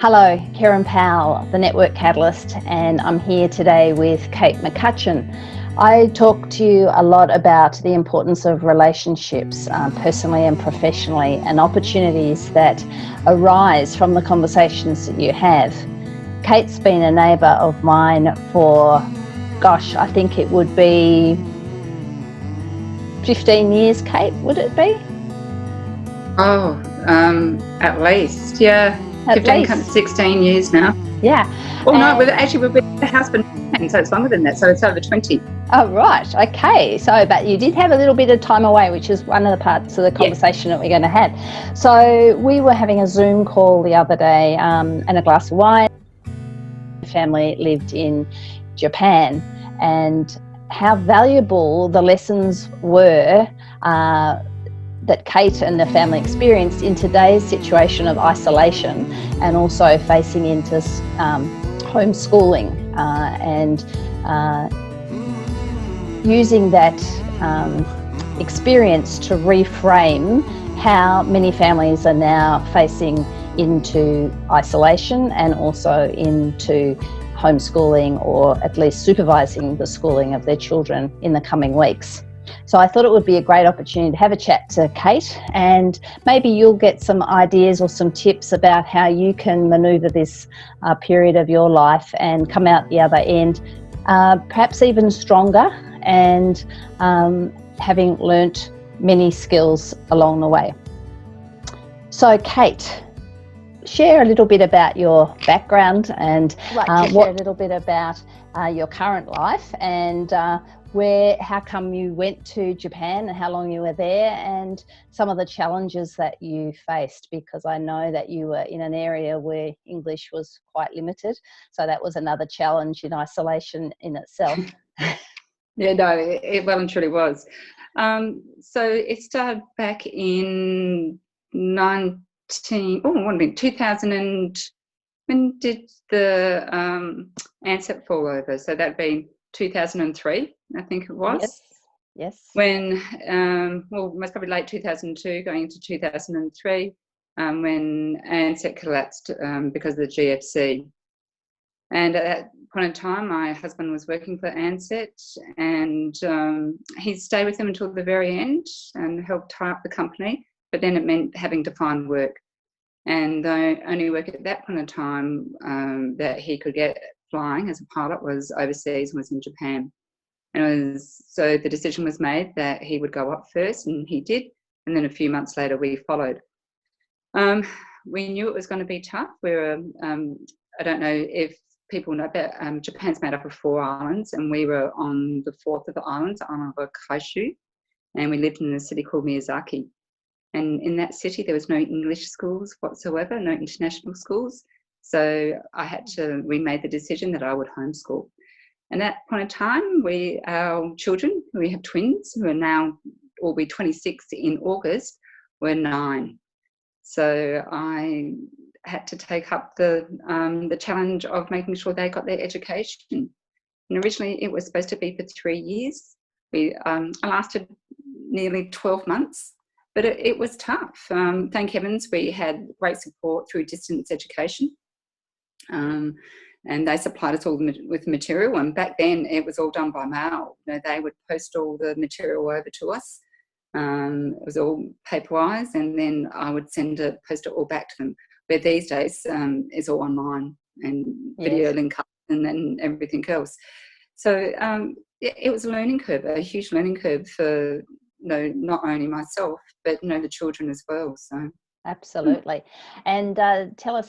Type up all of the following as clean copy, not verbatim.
Hello, Kerryn Powell, the Network Catalyst, and I'm here today with Kate McCutcheon. I talk to you a lot about the importance of relationships, personally and professionally, and opportunities that arise from the conversations that you have. Kate's been a neighbour of mine for, I think it would be 15 years, Kate, would it be? Oh, at least, yeah. At 15, least. 16 years now. Yeah. Oh, no, we've been a husband, and so it's longer than that, so it's over 20. Oh, right. Okay. So, but you did have a little bit of time away, which is one of the parts of the conversation that we're going to have. So we were having a Zoom call the other day and a glass of wine. The family lived in Japan, and how valuable the lessons were that Kate and the family experienced in today's situation of isolation, and also facing into homeschooling and using that experience to reframe how many families are now facing into isolation and also into homeschooling, or at least supervising the schooling of their children in the coming weeks. So I thought it would be a great opportunity to have a chat to Kate, and maybe you'll get some ideas or some tips about how you can manoeuvre this period of your life and come out the other end perhaps even stronger, and having learnt many skills along the way. So Kate, share a little bit about your background and share a little bit about your current life, and how come you went to Japan and how long you were there, and some of the challenges that you faced, because I know that you were in an area where English was quite limited, so that was another challenge in isolation in itself. Yeah, no, it well and truly was. So it started back in 2000 and when did the ANZAC fall over? So that'd been 2003, I think it was. Yes. When, most probably late 2002, going into 2003, when ANZAC collapsed because of the GFC. And at that point in time, my husband was working for ANZAC, and he stayed with them until the very end and helped tie up the company. But then it meant having to find work. And the only work at that point in time that he could get flying as a pilot was overseas, was in Japan. And so the decision was made that he would go up first, and he did. And then a few months later, we followed. We knew it was going to be tough. We were, I don't know if people know, but Japan's made up of 4 islands, and we were on the 4th of the islands, the island of Kaishu, and we lived in a city called Miyazaki. And in that city, there was no English schools whatsoever, no international schools. So we made the decision that I would homeschool. And at that point in time, our children, we have twins who are now, will be 26 in August, were 9. So I had to take up the challenge of making sure they got their education. And originally it was supposed to be for 3 years. I lasted nearly 12 months, but it was tough. Thank heavens we had great support through distance education. And they supplied us all with material. And back then it was all done by mail. They would post all the material over to us. It was all paper-wise, and then I would post it all back to them. Where these days is all online and video link up and then everything else. So it was a learning curve, a huge learning curve for not only myself but the children as well. So absolutely. And tell a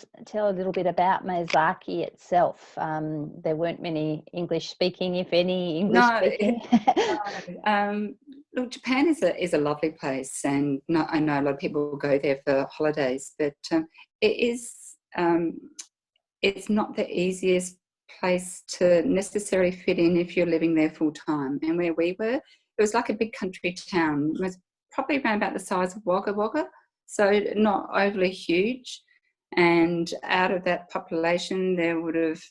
little bit about Miyazaki itself. There weren't many English speaking, if any English speaking. Look, Japan is a lovely place, and I know a lot of people go there for holidays, but it's not the easiest place to necessarily fit in if you're living there full time. And where we were, it was like a big country town. It was probably around about the size of Wagga Wagga, so not overly huge. And out of that population, there would have,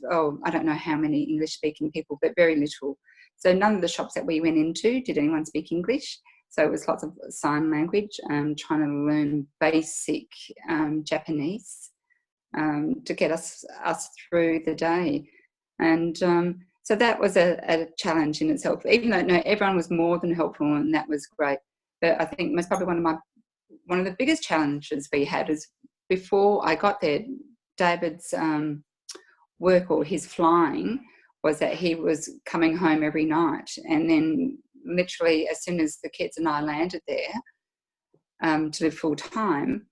I don't know how many English-speaking people, but very little. So none of the shops that we went into did anyone speak English. So it was lots of sign language, trying to learn basic Japanese. to get us through the day. And so that was a challenge in itself, even though everyone was more than helpful, and that was great. But I think most probably one of the biggest challenges we had is, before I got there, David's work, or his flying, was that he was coming home every night, and then literally as soon as the kids and I landed there to live full time,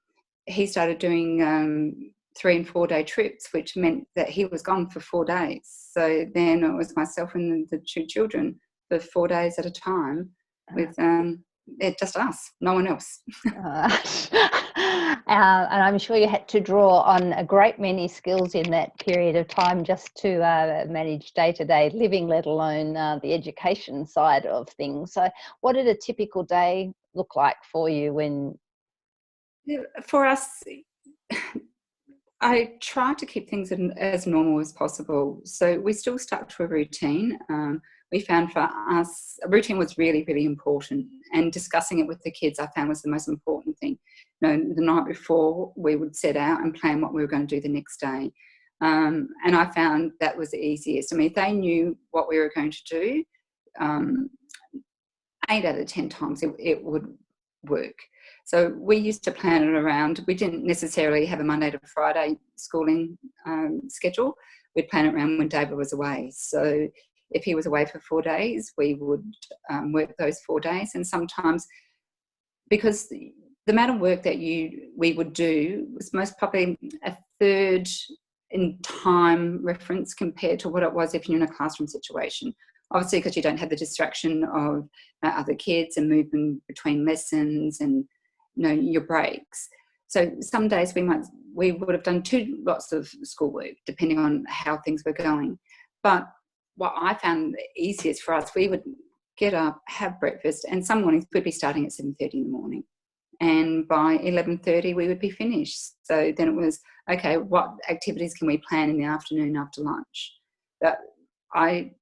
he started doing 3 and 4 day trips, which meant that he was gone for 4 days. So then it was myself and the 2 children for 4 days at a time, with just us, no one else. And I'm sure you had to draw on a great many skills in that period of time just to manage day-to-day living, let alone the education side of things. So what did a typical day look like for you when... For us, I tried to keep things as normal as possible. So we still stuck to a routine. We found for us, a routine was really, really important. And discussing it with the kids, I found, was the most important thing. The night before, we would set out and plan what we were going to do the next day. And I found that was the easiest. I mean, if they knew what we were going to do, 8 out of 10 times it would work. So we used to plan it around, we didn't necessarily have a Monday to Friday schooling schedule. We'd plan it around when David was away. So if he was away for 4 days, we would work those 4 days. And sometimes, because the amount of work that we would do was most probably a third in time reference compared to what it was if you're in a classroom situation. Obviously, because you don't have the distraction of other kids and movement between lessons and your breaks. So some days we would have done 2 lots of schoolwork, depending on how things were going. But what I found the easiest for us, we would get up, have breakfast, and some mornings we'd be starting at 7:30 in the morning, and by 11:30 we would be finished. So then it was, okay, what activities can we plan in the afternoon after lunch? But I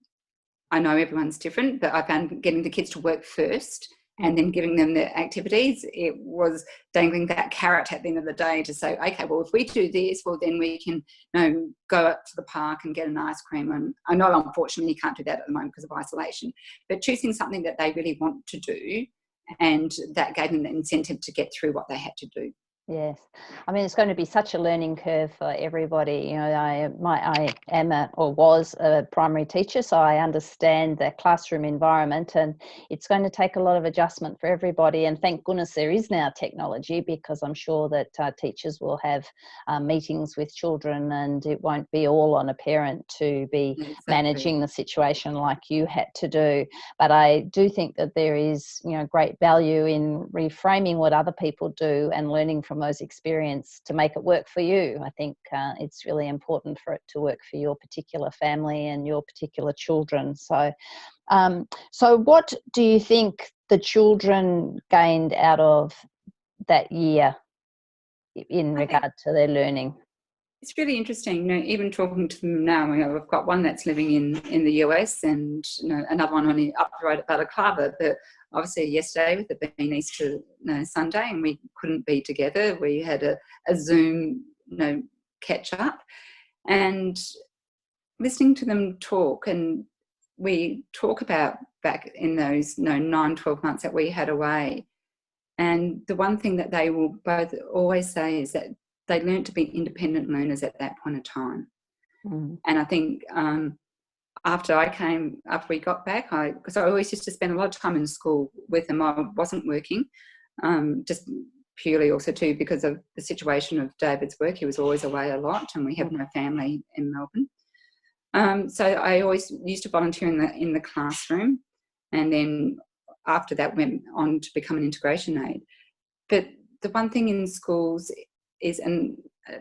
know everyone's different, but I found getting the kids to work first and then giving them the activities, it was dangling that carrot at the end of the day to say, okay, well, if we do this, well, then we can go up to the park and get an ice cream. And I know, unfortunately, you can't do that at the moment because of isolation, but choosing something that they really want to do, and that gave them the incentive to get through what they had to do. Yes, I mean, it's going to be such a learning curve for everybody. I am was a primary teacher, so I understand the classroom environment, and it's going to take a lot of adjustment for everybody. And thank goodness there is now technology, because I'm sure that teachers will have meetings with children, and it won't be all on a parent to be managing the situation like you had to do. But I do think that there is, great value in reframing what other people do and learning from those experiences to make it work for you. I think it's really important for it to work for your particular family and your particular children. So what do you think the children gained out of that year in regard to their learning? It's really interesting, even talking to them now. I've got one that's living in the US, and another one only up the road at Balaclava. But obviously yesterday, with it being Easter Sunday, and we couldn't be together, we had a Zoom catch up, and listening to them talk. And we talk about back in those 9-12 months that we had away, and the one thing that they will both always say is that they learned to be independent learners at that point of time. And I think after we got back, because I always used to spend a lot of time in school with them. I wasn't working, just purely also too because of the situation of David's work. He was always away a lot, and we have no family in Melbourne. So I always used to volunteer in the classroom, and then after that went on to become an integration aide. But the one thing in schools is, and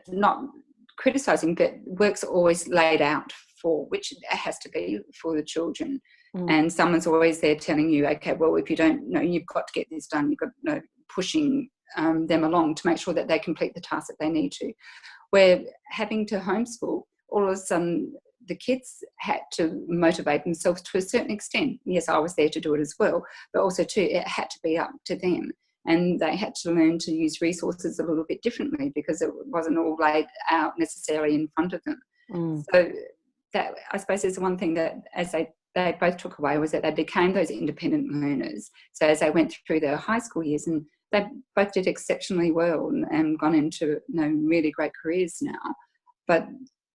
not criticising, but work's always laid out for, which it has to be for the children. And someone's always there telling you, okay, well, if you don't know, you've got to get this done. You've got pushing them along to make sure that they complete the task that they need to. Where having to homeschool, all of a sudden the kids had to motivate themselves to a certain extent. Yes, I was there to do it as well, but also too, it had to be up to them. and they had to learn to use resources a little bit differently because it wasn't all laid out necessarily in front of them. So that, I suppose, is one thing that as they both took away, was that they became those independent learners. So as they went through their high school years, and they both did exceptionally well and gone into really great careers now, but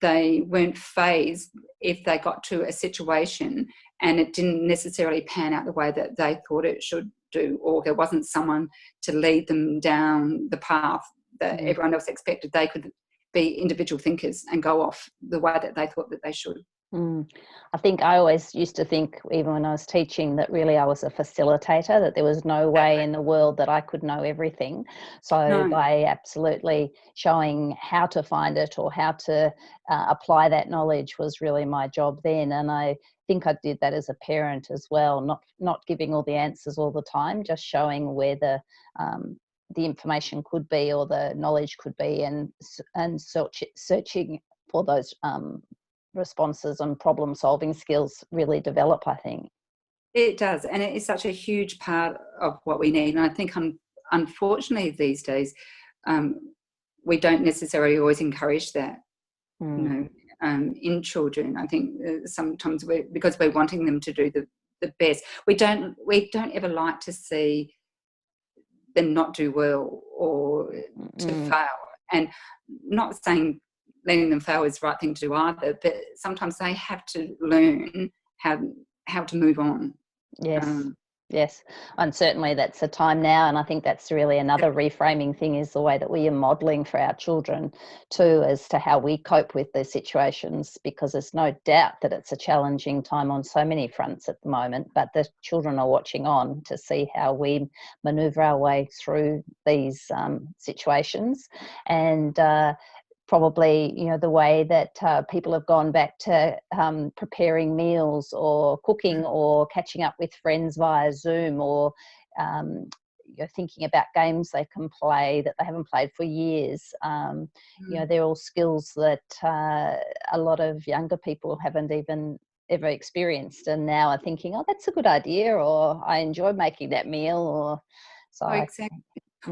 they weren't phased if they got to a situation and it didn't necessarily pan out the way that they thought it should do, or there wasn't someone to lead them down the path that everyone else expected. They could be individual thinkers and go off the way that they thought that they should. I think I always used to think, even when I was teaching, that really I was a facilitator, that there was no way in the world that I could know everything. So by absolutely showing how to find it or how to apply that knowledge was really my job then. And I think I did that as a parent as well, not giving all the answers all the time, just showing where the information could be or the knowledge could be, and searching for those responses and problem solving skills really develop, I think. It does, and it is such a huge part of what we need. And I think unfortunately these days we don't necessarily always encourage that in children. I think sometimes because we're wanting them to do the best, we don't ever like to see them not do well or to fail. And not saying letting them fail is the right thing to do either, but sometimes they have to learn how to move on. Yes, and certainly that's the time now, and I think that's really another reframing thing, is the way that we are modelling for our children too, as to how we cope with these situations, because there's no doubt that it's a challenging time on so many fronts at the moment, but the children are watching on to see how we manoeuvre our way through these situations. And probably, the way that people have gone back to preparing meals or cooking or catching up with friends via Zoom, or thinking about games they can play that they haven't played for years. They're all skills that a lot of younger people haven't even ever experienced, and now are thinking, oh, that's a good idea, or I enjoy making that meal, or so. Exactly.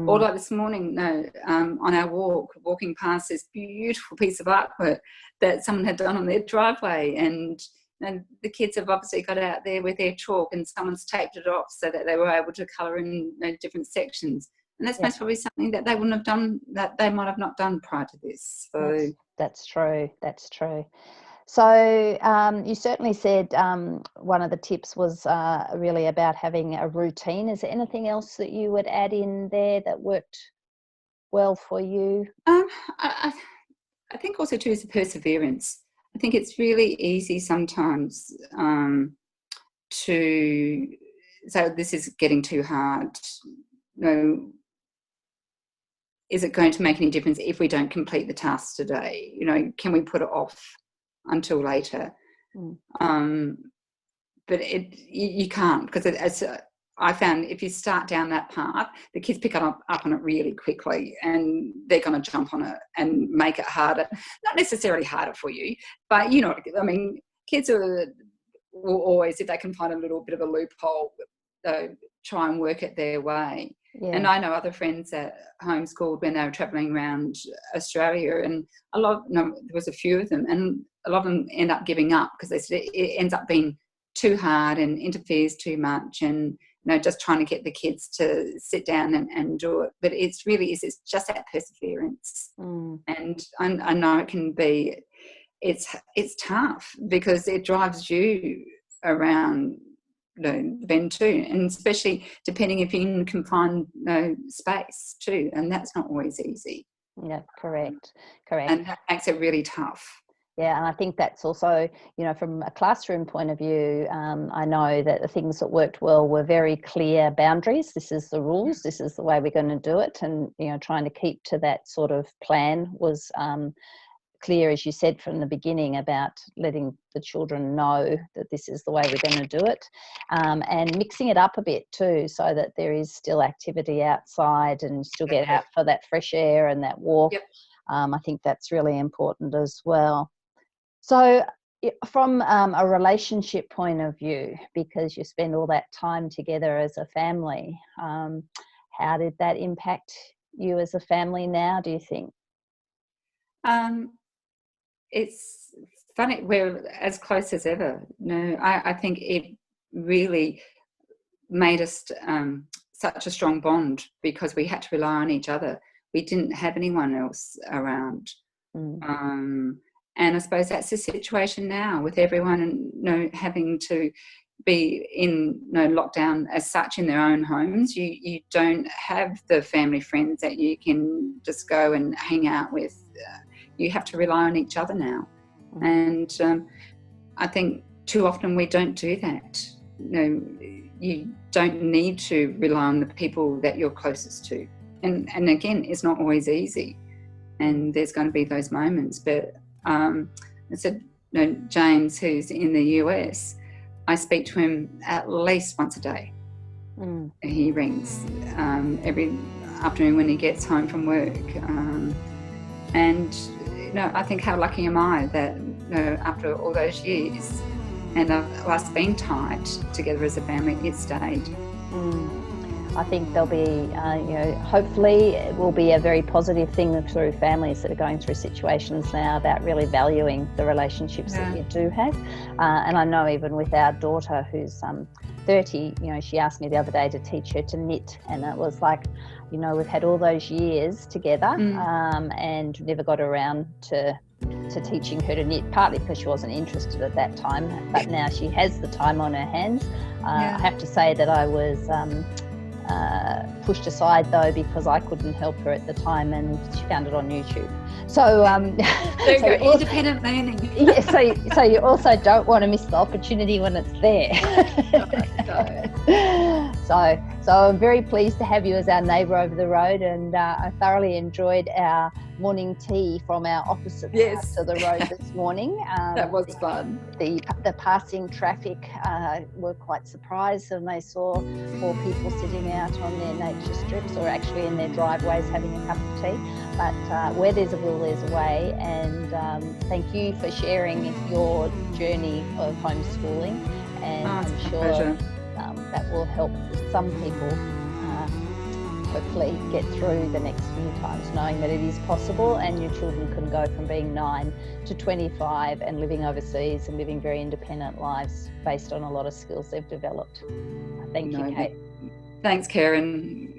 Or like this morning, on our walking past this beautiful piece of artwork that someone had done on their driveway, and the kids have obviously got out there with their chalk and someone's taped it off so that they were able to colour in different sections. And that's most probably something that they wouldn't have done, that they might have not done prior to this. So that's true. So you certainly said one of the tips was really about having a routine. Is there anything else that you would add in there that worked well for you? I think also too is the perseverance. I think it's really easy sometimes to say, this is getting too hard. Is it going to make any difference if we don't complete the task today? Can we put it off until later? But you can't, because as I found, if you start down that path, the kids pick up on it really quickly, and they're going to jump on it and make it harder. Not necessarily harder for you, but kids will always, if they can find a little bit of a loophole, try and work it their way. And I know other friends that homeschooled when they were travelling around Australia, and there was a few of them, and a lot of them end up giving up because they said it ends up being too hard and interferes too much, and just trying to get the kids to sit down and do it. But it's just that perseverance. And I know it can be, it's tough because it drives you around the bend too, and especially depending if you're in confined space too, and that's not always easy. Yeah, correct. And that makes it really tough. Yeah, and I think that's also, from a classroom point of view, I know that the things that worked well were very clear boundaries. This is the rules, this is the way we're going to do it, and trying to keep to that sort of plan was clear, as you said from the beginning, about letting the children know that this is the way we're going to do it, and mixing it up a bit too, so that there is still activity outside and still get out for that fresh air and that walk. I think that's really important as well. So from a relationship point of view, because you spend all that time together as a family, How did that impact you as a family now, do you think? It's funny, we're as close as ever. No, I think it really made us such a strong bond because we had to rely on each other. We didn't have anyone else around. And I suppose that's the situation now with everyone, having to be in lockdown as such in their own homes. You don't have the family friends that you can just go and hang out with. You have to rely on each other now. And I think too often we don't do that. You don't need to rely on the people that you're closest to. And again, it's not always easy. And there's going to be those moments. But I said, James, who's in the US, I speak to him at least once a day. He rings every afternoon when he gets home from work. And I think how lucky am I that after all those years and us being tied together as a family, it stayed. I think there'll be, hopefully it will be a very positive thing through families that are going through situations now about really valuing the relationships that you do have. And I know even with our daughter who's 30, she asked me the other day to teach her to knit, and it was like, we've had all those years together and never got around to teaching her to knit, partly because she wasn't interested at that time, but now she has the time on her hands. I have to say that I was pushed aside though because I couldn't help her at the time, and she found it on YouTube. So there you go, independent learning. So you also don't want to miss the opportunity when it's there. So I'm very pleased to have you as our neighbour over the road, and I thoroughly enjoyed our morning tea from our opposite sides of the road this morning. That was fun. The passing traffic were quite surprised, and they saw 4 people sitting out on their nature strips or actually in their driveways having a cup of tea. But where there's a will, there's a way, and thank you for sharing your journey of homeschooling, and I'm sure that will help some people hopefully get through the next few times, knowing that it is possible and your children can go from being 9 to 25 and living overseas and living very independent lives based on a lot of skills they've developed. Thank you, Kate. Thanks, Kerryn.